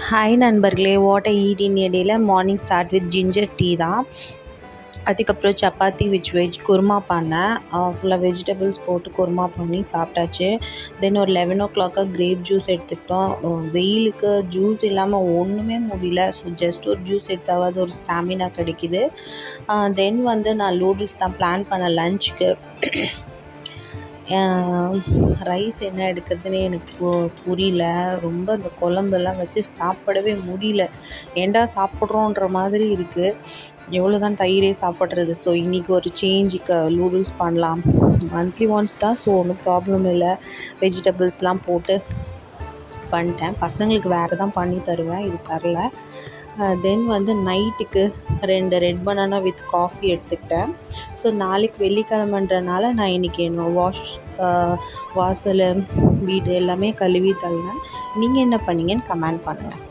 Hi நண்பர்களே, what I eat இன் எ டேல morning start with ginger tea தான். அதுக்கப்புறம் சப்பாத்தி விச் வெஜ் குருமா பண்ணேன். ஃபுல்லாக வெஜிடபிள்ஸ் போட்டு குருமா பண்ணி சாப்பிட்டாச்சு. தென் ஒரு 11 கிரேப் ஜூஸ் எடுத்துக்கிட்டோம். வெயிலுக்கு ஜூஸ் இல்லாமல் ஒன்றுமே முடியல. ஸோ ஜஸ்ட் ஒரு ஜூஸ் எடுத்தாவது ஒரு ஸ்டாமினா கிடைக்கிது. தென் நான் நூடுல்ஸ் தான் பிளான் பண்ணேன் லஞ்சுக்கு. ரைஸ் என்ன எடுக்கிறதுனே எனக்கு புரியல. ரொம்ப அந்த குழம்பெல்லாம் வச்சு சாப்பிடவே முடியல. ஏன்டா சாப்பிட்றோன்ற மாதிரி இருக்குது. எவ்வளோ தான் தயிரே சாப்பிட்றது. ஸோ இன்றைக்கி ஒரு சேஞ்சுக்கு நூடுல்ஸ் பண்ணலாம். மந்த்லி ஒன்ஸ் தான், ஸோ ஒன்றும் ப்ராப்ளம் இல்லை. வெஜிடபிள்ஸ்லாம் போட்டு பண்ணிட்டேன். பசங்களுக்கு வேறு தான் பண்ணி தருவேன், இது தரல. தென் நைட்டுக்கு 2 ரெட் பனானா வித் காஃபி எடுத்துக்கிட்டேன். ஸோ நாளைக்கு வெள்ளிக்கிழமைன்றனால நான் இன்றைக்கி என்ன வாசல் வீடு எல்லாமே கழுவி தள்ளினேன். நீங்கள் என்ன பண்ணீங்கன்னு கமெண்ட் பண்ணுங்கள்.